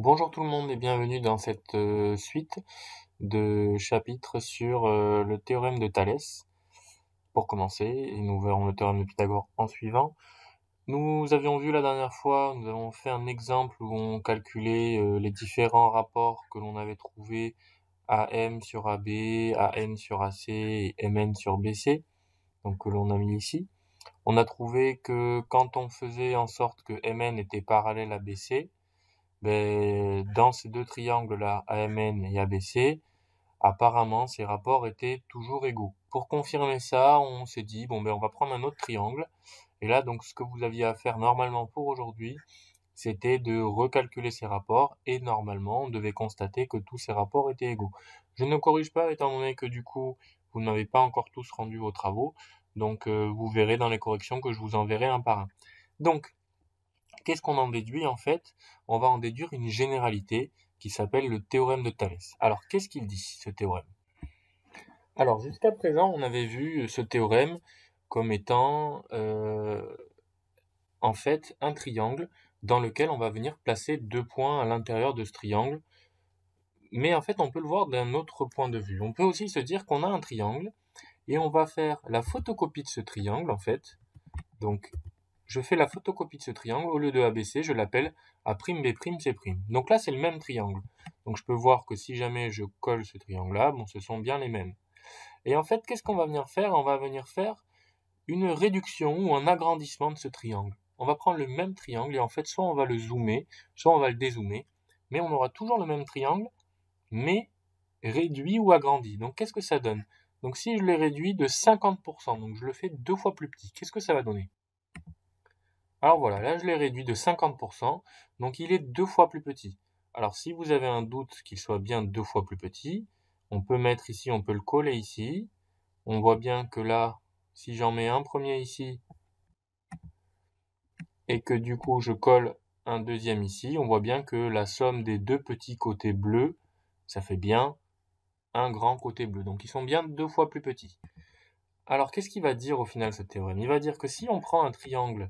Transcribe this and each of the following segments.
Bonjour tout le monde et bienvenue dans cette suite de chapitres sur le théorème de Thalès. Pour commencer, et nous verrons le théorème de Pythagore en suivant. Nous avions vu la dernière fois, nous avons fait un exemple où on calculait les différents rapports que l'on avait trouvés AM sur AB, AN sur AC et MN sur BC, donc que l'on a mis ici. On a trouvé que quand on faisait en sorte que MN était parallèle à BC, dans ces deux triangles-là, AMN et ABC, apparemment, ces rapports étaient toujours égaux. Pour confirmer ça, on s'est dit, on va prendre un autre triangle. Et là, donc, ce que vous aviez à faire normalement pour aujourd'hui, c'était de recalculer ces rapports. Et normalement, on devait constater que tous ces rapports étaient égaux. Je ne corrige pas, étant donné que du coup, vous n'avez pas encore tous rendu vos travaux. Donc, vous verrez dans les corrections que je vous enverrai un par un. Donc, qu'est-ce qu'on en déduit en fait? On va en déduire une généralité qui s'appelle le théorème de Thalès. Alors, qu'est-ce qu'il dit, ce théorème? Alors, jusqu'à présent, on avait vu ce théorème comme étant en fait un triangle dans lequel on va venir placer deux points à l'intérieur de ce triangle. Mais en fait, on peut le voir d'un autre point de vue. On peut aussi se dire qu'on a un triangle et on va faire la photocopie de ce triangle en fait. Donc, je fais la photocopie de ce triangle, au lieu de ABC, je l'appelle A'B'C'. Donc là, c'est le même triangle. Donc je peux voir que si jamais je colle ce triangle-là, ce sont bien les mêmes. Et en fait, qu'est-ce qu'on va venir faire? On va venir faire une réduction ou un agrandissement de ce triangle. On va prendre le même triangle et en fait, soit on va le zoomer, soit on va le dézoomer, mais on aura toujours le même triangle, mais réduit ou agrandi. Donc qu'est-ce que ça donne? Donc si je le réduis de 50%, donc je le fais deux fois plus petit, qu'est-ce que ça va donner? Alors voilà, là je l'ai réduit de 50%, donc il est deux fois plus petit. Alors si vous avez un doute qu'il soit bien deux fois plus petit, on peut mettre ici, on peut le coller ici. On voit bien que là, si j'en mets un premier ici, et que du coup je colle un deuxième ici, on voit bien que la somme des deux petits côtés bleus, ça fait bien un grand côté bleu. Donc ils sont bien deux fois plus petits. Alors qu'est-ce qu'il va dire au final ce théorème? Il va dire que si on prend un triangle,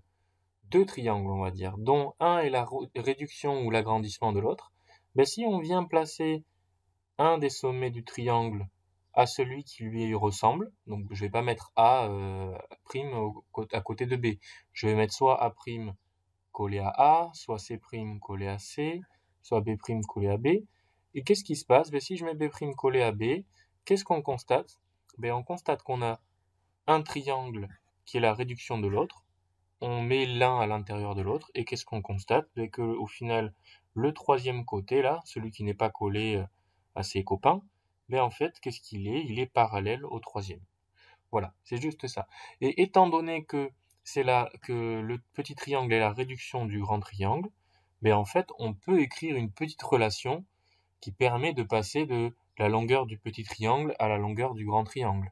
deux triangles, on va dire, dont un est la réduction ou l'agrandissement de l'autre, si on vient placer un des sommets du triangle à celui qui lui ressemble, donc je vais pas mettre A prime à côté de B, je vais mettre soit A prime collé à A, soit C prime collé à C, soit B prime collé à B. Et qu'est-ce qui se passe? Si je mets B prime collé à B, qu'est-ce qu'on constate? On constate qu'on a un triangle qui est la réduction de l'autre, on met l'un à l'intérieur de l'autre, et qu'est-ce qu'on constate? Que au final, le troisième côté, là, celui qui n'est pas collé à ses copains, en fait, qu'est-ce qu'il est? Il est parallèle au troisième. Voilà, c'est juste ça. Et étant donné que c'est là que le petit triangle est la réduction du grand triangle, en fait, on peut écrire une petite relation qui permet de passer de la longueur du petit triangle à la longueur du grand triangle.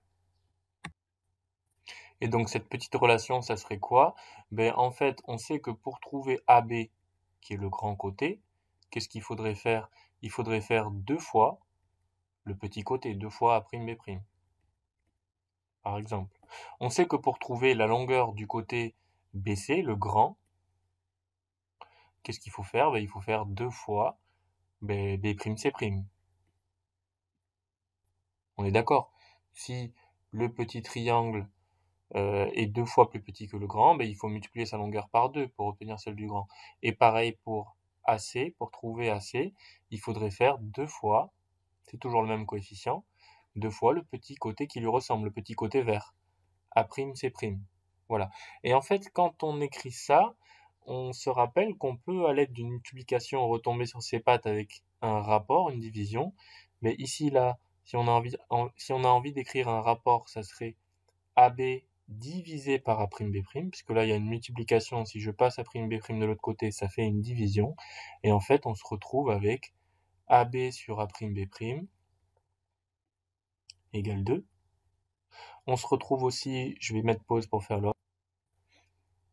Et donc cette petite relation, ça serait quoi? En fait, on sait que pour trouver AB, qui est le grand côté, qu'est-ce qu'il faudrait faire? Il faudrait faire deux fois le petit côté, deux fois A'B', par exemple. On sait que pour trouver la longueur du côté BC, le grand, qu'est-ce qu'il faut faire? Il faut faire deux fois B'C'. On est d'accord? Si le petit triangle est deux fois plus petit que le grand, il faut multiplier sa longueur par deux pour obtenir celle du grand. Et pareil pour AC, pour trouver AC, il faudrait faire deux fois, c'est toujours le même coefficient, deux fois le petit côté qui lui ressemble, le petit côté vert. A'C'. Voilà. Et en fait, quand on écrit ça, on se rappelle qu'on peut, à l'aide d'une multiplication, retomber sur ses pattes avec un rapport, une division. Mais ici, là, si on a envie d'écrire un rapport, ça serait AB divisé par A'B', puisque là, il y a une multiplication. Si je passe A'B' de l'autre côté, ça fait une division. Et en fait, on se retrouve avec AB sur A'B' égale 2. On se retrouve aussi, je vais mettre pause pour faire l'autre.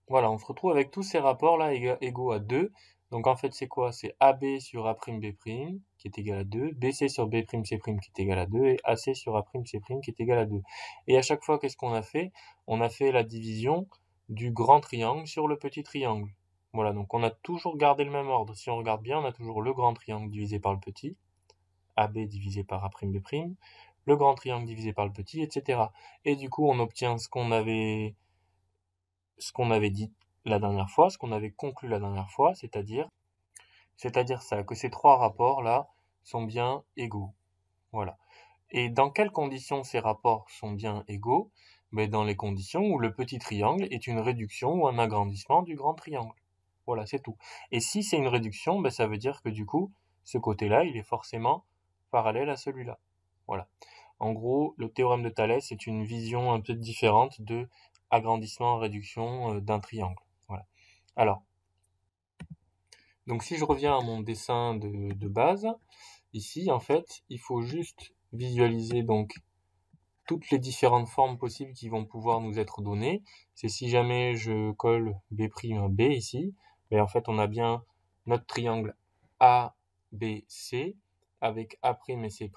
Voilà, on se retrouve avec tous ces rapports-là égaux à 2. Donc en fait, c'est quoi? C'est AB sur A'B' qui est égal à 2, BC sur B'C' qui est égal à 2, et AC sur A'C' qui est égal à 2. Et à chaque fois, qu'est-ce qu'on a fait? On a fait la division du grand triangle sur le petit triangle. Voilà, donc on a toujours gardé le même ordre. Si on regarde bien, on a toujours le grand triangle divisé par le petit, AB divisé par A'B', le grand triangle divisé par le petit, etc. Et du coup, on obtient ce qu'on avait dit la dernière fois, ce qu'on avait conclu la dernière fois, c'est-à-dire ça, que ces trois rapports-là sont bien égaux. Voilà. Et dans quelles conditions ces rapports sont bien égaux? Ben, dans les conditions où le petit triangle est une réduction ou un agrandissement du grand triangle. Voilà, c'est tout. Et si c'est une réduction, ben, ça veut dire que du coup, ce côté-là, il est forcément parallèle à celui-là. Voilà. En gros, le théorème de Thalès est une vision un peu différente de agrandissement, réduction d'un triangle. Voilà. Alors, donc si je reviens à mon dessin de base, ici, en fait, il faut juste visualiser donc toutes les différentes formes possibles qui vont pouvoir nous être données. C'est si jamais je colle B' à B ici, ben en fait on a bien notre triangle ABC avec A' et C'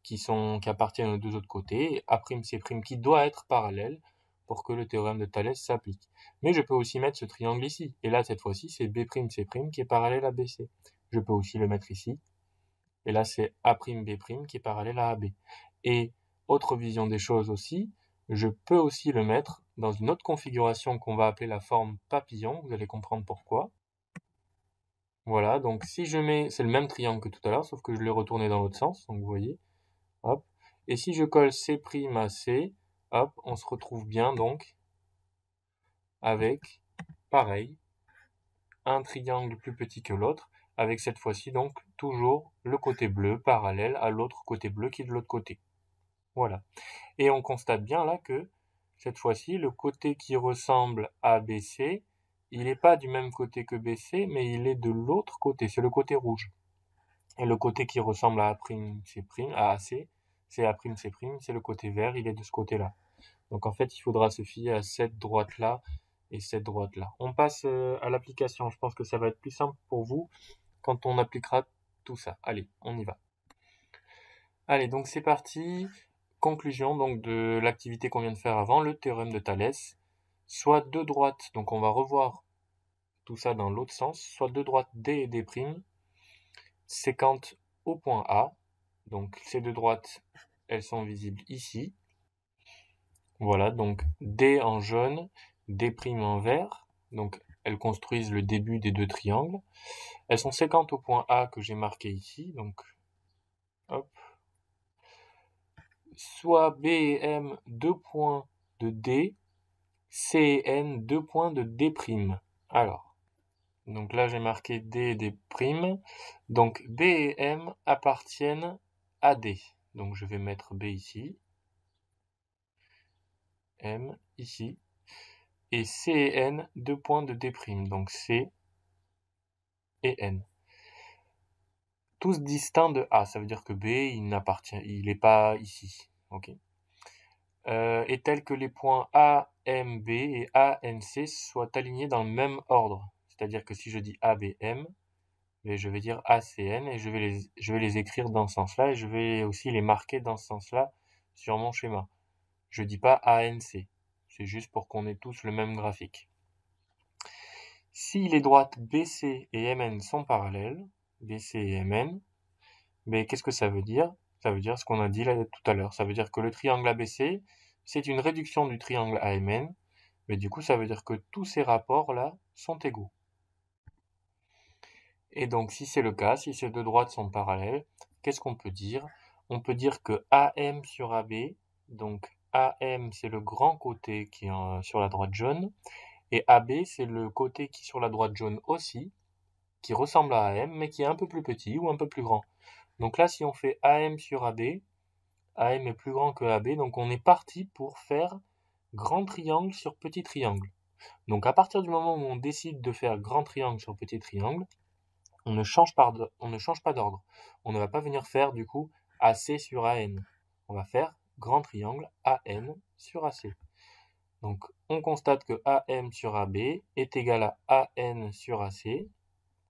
qui appartiennent aux deux autres côtés, et A'C' qui doit être parallèle pour que le théorème de Thalès s'applique. Mais je peux aussi mettre ce triangle ici, et là cette fois-ci c'est B'C' qui est parallèle à BC. Je peux aussi le mettre ici, et là c'est A'B' qui est parallèle à AB. Et autre vision des choses aussi, je peux aussi le mettre dans une autre configuration qu'on va appeler la forme papillon, vous allez comprendre pourquoi. Voilà, donc si je mets, c'est le même triangle que tout à l'heure, sauf que je l'ai retourné dans l'autre sens, donc vous voyez, hop. Et si je colle C' à C, hop, on se retrouve bien donc avec, pareil, un triangle plus petit que l'autre, avec cette fois-ci donc toujours le côté bleu parallèle à l'autre côté bleu qui est de l'autre côté. Voilà. Et on constate bien là que cette fois-ci, le côté qui ressemble à BC, il n'est pas du même côté que BC, mais il est de l'autre côté, c'est le côté rouge. Et le côté qui ressemble à AC, c'est A'C', c'est le côté vert, il est de ce côté-là. Donc en fait, il faudra se fier à cette droite-là et cette droite-là. On passe à l'application, je pense que ça va être plus simple pour vous quand on appliquera tout ça. Allez, on y va. Allez, donc c'est parti. Conclusion donc de l'activité qu'on vient de faire avant, le théorème de Thalès. Soit deux droites, donc on va revoir tout ça dans l'autre sens, soit deux droites D et D', séquentes au point A. Donc ces deux droites, elles sont visibles ici. Voilà, donc D en jaune, D' en vert. Donc elles construisent le début des deux triangles. Elles sont séquentes au point A que j'ai marqué ici. Donc, hop. Soit B et M, deux points de D, C et N, deux points de D'. Alors, donc là j'ai marqué D et D'. Donc B et M appartiennent à D. Donc je vais mettre B ici, M ici, et C et N, deux points de D'. Donc C et N. Tous distincts de A, ça veut dire que B, il n'est pas ici. Ok. Et tel que les points A, M, B et A, N, C soient alignés dans le même ordre. C'est-à-dire que si je dis A, B, M, je vais dire A, C, N et je vais les écrire dans ce sens-là et je vais aussi les marquer dans ce sens-là sur mon schéma. Je dis pas A, N, C. C'est juste pour qu'on ait tous le même graphique. Si les droites BC et MN sont parallèles, BC et MN, mais qu'est-ce que ça veut dire? Ça veut dire ce qu'on a dit là tout à l'heure. Ça veut dire que le triangle ABC, c'est une réduction du triangle AMN, mais du coup, ça veut dire que tous ces rapports-là sont égaux. Et donc, si c'est le cas, si ces deux droites sont parallèles, qu'est-ce qu'on peut dire? On peut dire que AM sur AB, donc AM, c'est le grand côté qui est sur la droite jaune, et AB, c'est le côté qui est sur la droite jaune aussi, qui ressemble à AM, mais qui est un peu plus petit ou un peu plus grand. Donc là, si on fait AM sur AB, AM est plus grand que AB, donc on est parti pour faire grand triangle sur petit triangle. Donc à partir du moment où on décide de faire grand triangle sur petit triangle, on ne change pas d'ordre. On ne va pas venir faire du coup AC sur AN. On va faire grand triangle AN sur AC. Donc on constate que AM sur AB est égal à AN sur AC,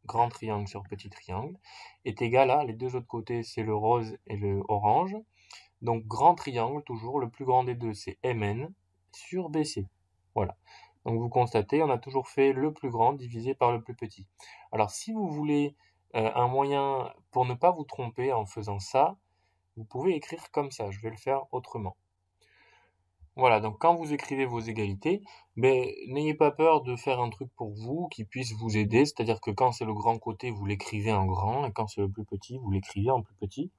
grand triangle sur petit triangle, est égal à, les deux autres côtés c'est le rose et le orange, donc grand triangle toujours, le plus grand des deux c'est MN sur BC. Voilà. Donc vous constatez, on a toujours fait le plus grand divisé par le plus petit. Alors si vous voulez un moyen pour ne pas vous tromper en faisant ça, vous pouvez écrire comme ça. Je vais le faire autrement. Voilà, donc quand vous écrivez vos égalités, n'ayez pas peur de faire un truc pour vous qui puisse vous aider. C'est-à-dire que quand c'est le grand côté, vous l'écrivez en grand, et quand c'est le plus petit, vous l'écrivez en plus petit.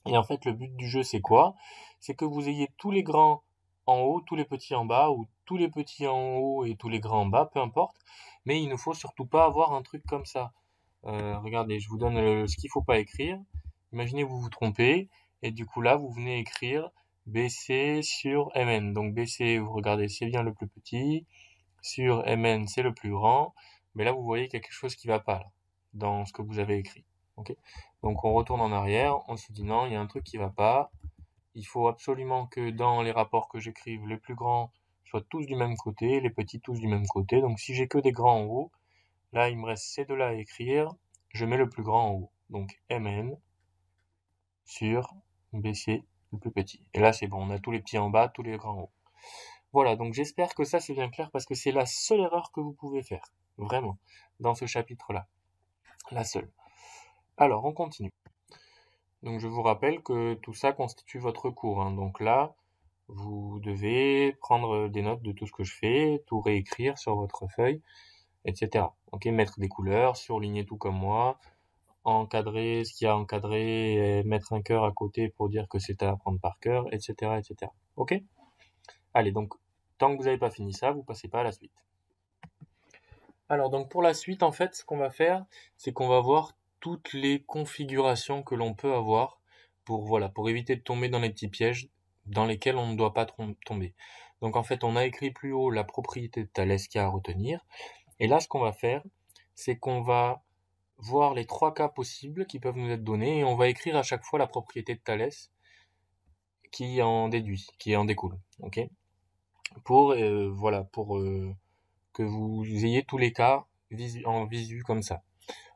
Et en fait, le but du jeu, c'est quoi? C'est que vous ayez tous les grands en haut, tous les petits en bas, ou tous les petits en haut et tous les grands en bas, peu importe. Mais il ne faut surtout pas avoir un truc comme ça. Regardez, je vous donne ce qu'il faut pas écrire. Imaginez vous vous trompez, et du coup là, vous venez écrire BC sur MN. Donc BC, vous regardez, c'est bien le plus petit. Sur MN, c'est le plus grand. Mais là, vous voyez quelque chose qui va pas, là, dans ce que vous avez écrit. Ok? Donc on retourne en arrière, on se dit non, il y a un truc qui va pas. Il faut absolument que dans les rapports que j'écrive, les plus grands soient tous du même côté, les petits tous du même côté. Donc si j'ai que des grands en haut, là il me reste ces deux-là à écrire, je mets le plus grand en haut. Donc MN sur BC, le plus petit. Et là c'est bon, on a tous les petits en bas, tous les grands en haut. Voilà, donc j'espère que ça c'est bien clair parce que c'est la seule erreur que vous pouvez faire, vraiment, dans ce chapitre-là. La seule. Alors, on continue. Donc je vous rappelle que tout ça constitue votre cours, hein. Donc là, vous devez prendre des notes de tout ce que je fais, tout réécrire sur votre feuille, etc. Ok, mettre des couleurs, surligner tout comme moi, encadrer ce qu'il y a encadré, et mettre un cœur à côté pour dire que c'est à apprendre par cœur, etc., etc. Ok? Allez, donc, tant que vous n'avez pas fini ça, vous passez pas à la suite. Alors donc pour la suite, en fait, ce qu'on va faire, c'est qu'on va voir toutes les configurations que l'on peut avoir pour éviter de tomber dans les petits pièges dans lesquels on ne doit pas tomber. Donc en fait, on a écrit plus haut la propriété de Thalès qu'il y a à retenir. Et là, ce qu'on va faire, c'est qu'on va voir les trois cas possibles qui peuvent nous être donnés et on va écrire à chaque fois la propriété de Thalès qui en déduit, qui en découle. Ok? Pour que vous ayez tous les cas en visu comme ça.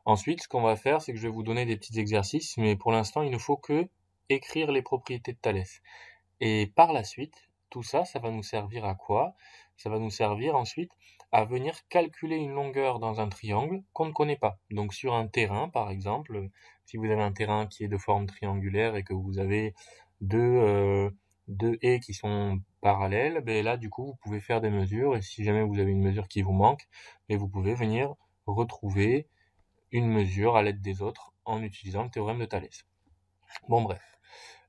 Ensuite, ce qu'on va faire, c'est que je vais vous donner des petits exercices, mais pour l'instant, il ne faut que écrire les propriétés de Thalès. Et par la suite, tout ça, ça va nous servir à quoi? Ça va nous servir ensuite à venir calculer une longueur dans un triangle qu'on ne connaît pas. Donc sur un terrain, par exemple, si vous avez un terrain qui est de forme triangulaire et que vous avez deux haies qui sont parallèles, là, du coup, vous pouvez faire des mesures. Et si jamais vous avez une mesure qui vous manque, vous pouvez venir retrouver une mesure à l'aide des autres en utilisant le théorème de Thalès. Bon bref.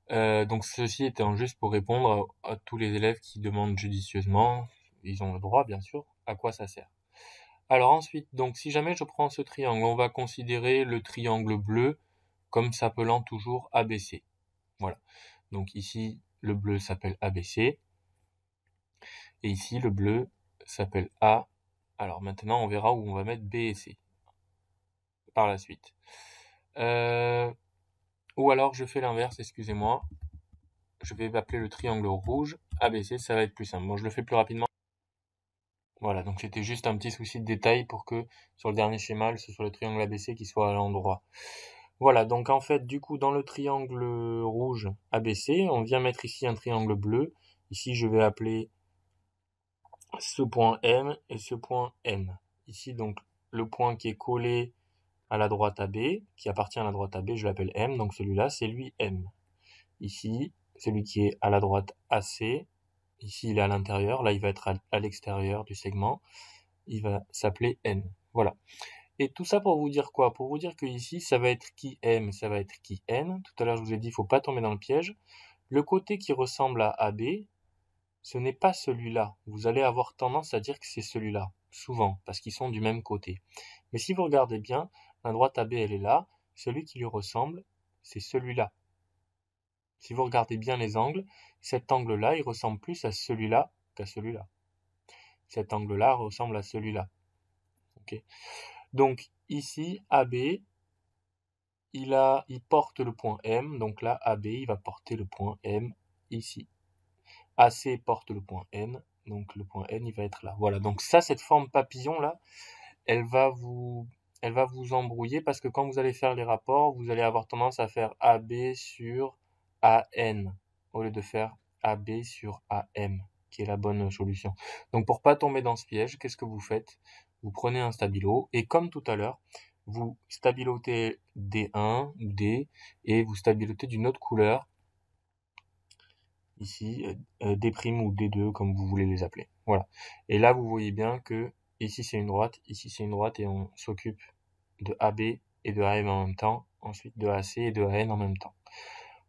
Donc ceci étant juste pour répondre à tous les élèves qui demandent judicieusement, ils ont le droit bien sûr, à quoi ça sert. Alors ensuite, donc si jamais je prends ce triangle, on va considérer le triangle bleu comme s'appelant toujours ABC. Voilà. Donc ici, le bleu s'appelle ABC. Et ici, le bleu s'appelle A. Alors maintenant, on verra où on va mettre B et C par la suite. Ou alors je fais l'inverse, excusez-moi. Je vais appeler le triangle rouge ABC, ça va être plus simple. Bon, je le fais plus rapidement. Voilà, donc c'était juste un petit souci de détail pour que sur le dernier schéma, ce soit le triangle ABC qui soit à l'endroit. Voilà, donc en fait, du coup, dans le triangle rouge ABC, on vient mettre ici un triangle bleu. Ici, je vais appeler ce point M et ce point N. Ici, donc, le point qui est collé à la droite AB, qui appartient à la droite AB, je l'appelle M, donc celui-là, c'est lui M. Ici, celui qui est à la droite AC, ici il est à l'intérieur, là il va être à l'extérieur du segment, il va s'appeler N. Voilà. Et tout ça pour vous dire quoi? Pour vous dire que ici, ça va être qui M, ça va être qui N. Tout à l'heure, je vous ai dit, il ne faut pas tomber dans le piège. Le côté qui ressemble à AB, ce n'est pas celui-là. Vous allez avoir tendance à dire que c'est celui-là, souvent, parce qu'ils sont du même côté. Mais si vous regardez bien, la droite AB, elle est là. Celui qui lui ressemble, c'est celui-là. Si vous regardez bien les angles, cet angle-là, il ressemble plus à celui-là qu'à celui-là. Cet angle-là ressemble à celui-là. Okay. Donc ici, AB, il porte le point M. Donc là, AB, il va porter le point M ici. AC porte le point N. Donc le point N, il va être là. Voilà. Donc ça, cette forme papillon-là, elle va vous embrouiller parce que quand vous allez faire les rapports, vous allez avoir tendance à faire AB sur AN au lieu de faire AB sur AM. qui est la bonne solution. Donc pour pas tomber dans ce piège, qu'est-ce que vous faites? Vous prenez un stabilo et comme tout à l'heure, vous stabilotez D1 ou D et vous stabilotez d'une autre couleur, ici D' ou D2 comme vous voulez les appeler. Voilà. Et là vous voyez bien que ici c'est une droite, ici c'est une droite et on s'occupe de AB et de AM en même temps, ensuite de AC et de AN en même temps.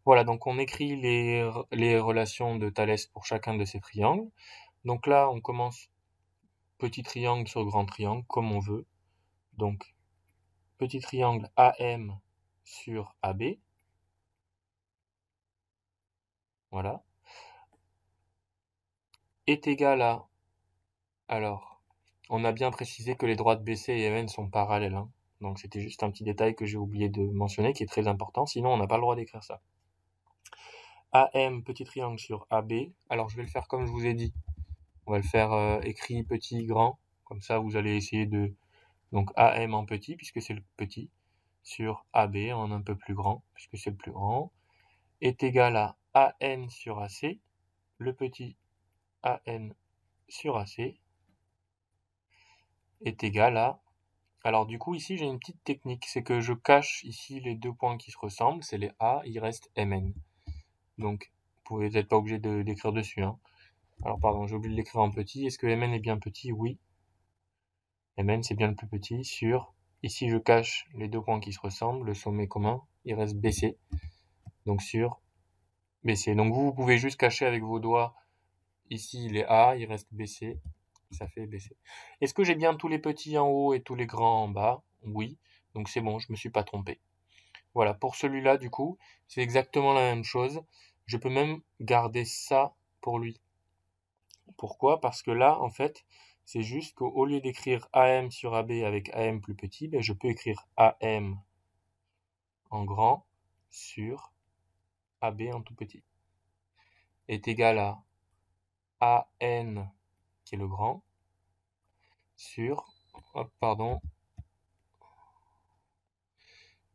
Voilà, donc on écrit les relations de Thalès pour chacun de ces triangles. Donc là, on commence petit triangle sur grand triangle, comme on veut. Donc, petit triangle AM sur AB. Voilà. Est égal à... Alors, on a bien précisé que les droites BC et MN sont parallèles. Hein. Donc, c'était juste un petit détail que j'ai oublié de mentionner, qui est très important. Sinon, on n'a pas le droit d'écrire ça. AM, petit triangle sur AB. Alors, je vais le faire comme je vous ai dit. On va le faire écrit, petit, grand. Comme ça, vous allez essayer de... Donc, AM en petit, puisque c'est le petit, sur AB en un peu plus grand, puisque c'est le plus grand, est égal à AN sur AC, le petit AN sur AC, est égal à... Alors du coup, ici, j'ai une petite technique, c'est que je cache ici les deux points qui se ressemblent, c'est les A, il reste MN. Donc, vous pouvez peut-être pas obligé d'écrire dessus. Hein. Alors pardon, j'ai oublié de l'écrire en petit. Est-ce que MN est bien petit? Oui. MN, c'est bien le plus petit sur... Ici, je cache les deux points qui se ressemblent, le sommet commun, il reste BC. Donc sur BC. Donc vous pouvez juste cacher avec vos doigts. Ici, il est A, il reste BC. Ça fait BC. Est-ce que j'ai bien tous les petits en haut et tous les grands en bas? Oui. Donc c'est bon, je me suis pas trompé. Voilà, pour celui-là, du coup, c'est exactement la même chose. Je peux même garder ça pour lui. Pourquoi? Parce que là, en fait, c'est juste qu'au lieu d'écrire AM sur AB avec AM plus petit, ben, je peux écrire AM en grand sur AB en tout petit. Est égal à AN, qui est le grand, sur,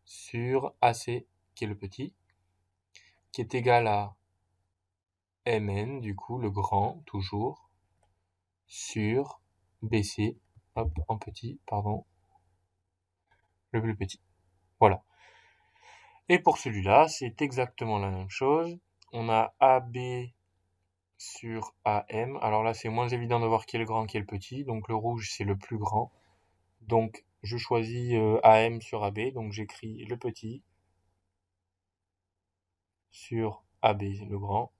sur AC, qui est le petit, qui est égal à MN, du coup, le grand, toujours, sur BC, en petit, le plus petit. Voilà. Et pour celui-là, c'est exactement la même chose. On a AB sur AM. Alors là, c'est moins évident de voir qui est le grand, qui est le petit. Donc le rouge, c'est le plus grand. Donc je choisis AM sur AB. Donc j'écris le petit sur AB, le grand,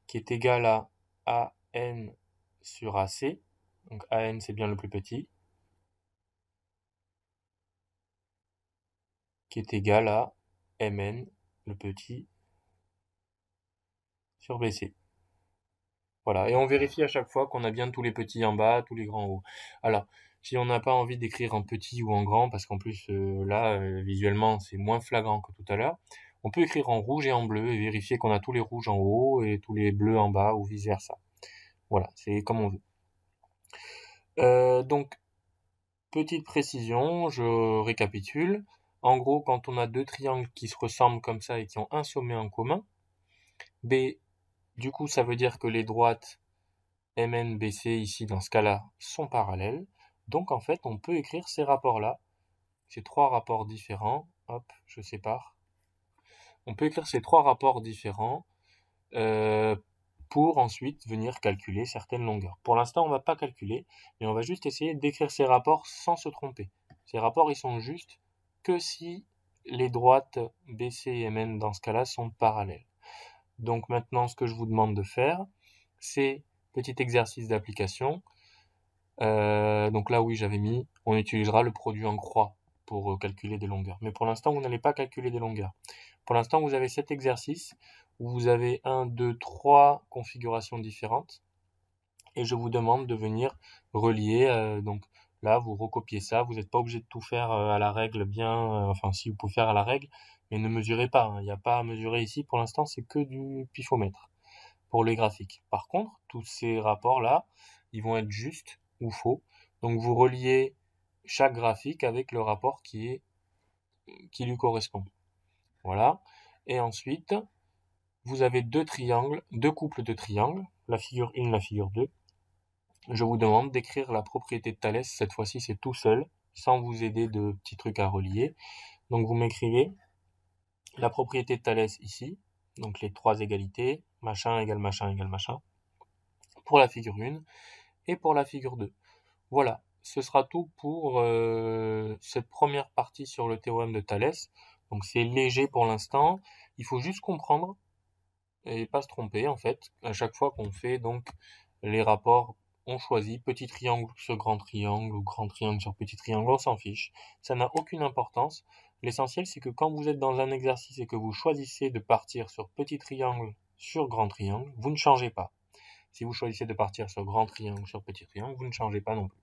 qui est égal à AN sur AC. Donc AN, c'est bien le plus petit. Qui est égal à MN, le petit, sur BC. Voilà, et on vérifie à chaque fois qu'on a bien tous les petits en bas, tous les grands en haut. Alors, si on n'a pas envie d'écrire en petit ou en grand, parce qu'en plus là, visuellement, c'est moins flagrant que tout à l'heure, on peut écrire en rouge et en bleu et vérifier qu'on a tous les rouges en haut et tous les bleus en bas ou vice-versa. Voilà, c'est comme on veut. Donc, petite précision, je récapitule. En gros, quand on a deux triangles qui se ressemblent comme ça et qui ont un sommet en commun, B, du coup, ça veut dire que les droites MN, BC, ici, dans ce cas-là, sont parallèles. Donc, en fait, on peut écrire ces rapports-là. Ces trois rapports différents. Hop, je sépare. On peut écrire ces trois rapports différents pour ensuite venir calculer certaines longueurs. Pour l'instant, on ne va pas calculer, mais on va juste essayer d'écrire ces rapports sans se tromper. Ces rapports, ils sont justes que si les droites BC et MN, dans ce cas-là, sont parallèles. Donc maintenant, ce que je vous demande de faire, c'est petit exercice d'application. Donc là, oui, j'avais mis, on utilisera le produit en croix pour calculer des longueurs. Mais pour l'instant, vous n'allez pas calculer des longueurs. Pour l'instant, vous avez cet exercice où vous avez 1, 2, 3 configurations différentes. Et je vous demande de venir relier. Donc là, vous recopiez ça. Vous n'êtes pas obligé de tout faire à la règle bien. Enfin, si vous pouvez faire à la règle, mais ne mesurez pas. Hein. Il n'y a pas à mesurer ici. Pour l'instant, c'est que du pifomètre pour les graphiques. Par contre, tous ces rapports-là, ils vont être justes ou faux. Donc vous reliez chaque graphique avec le rapport qui lui correspond. Voilà. Et ensuite, vous avez deux triangles, deux couples de triangles, la figure 1, la figure 2. Je vous demande d'écrire la propriété de Thalès, cette fois-ci c'est tout seul, sans vous aider de petits trucs à relier. Donc vous m'écrivez la propriété de Thalès ici, donc les trois égalités, machin égale machin égale machin, pour la figure 1 et pour la figure 2. Voilà, ce sera tout pour cette première partie sur le théorème de Thalès. Donc c'est léger pour l'instant, il faut juste comprendre et pas se tromper en fait. À chaque fois qu'on fait donc les rapports, on choisit petit triangle sur grand triangle ou grand triangle sur petit triangle, on s'en fiche. Ça n'a aucune importance. L'essentiel c'est que quand vous êtes dans un exercice et que vous choisissez de partir sur petit triangle sur grand triangle, vous ne changez pas. Si vous choisissez de partir sur grand triangle sur petit triangle, vous ne changez pas non plus.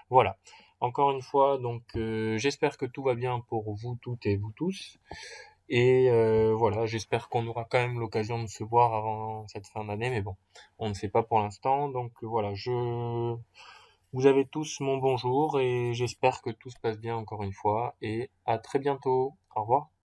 Voilà. Encore une fois, donc j'espère que tout va bien pour vous toutes et vous tous. Et voilà, j'espère qu'on aura quand même l'occasion de se voir avant cette fin d'année, mais bon, on ne sait pas pour l'instant. Donc voilà, vous avez tous mon bonjour et j'espère que tout se passe bien encore une fois. Et à très bientôt. Au revoir.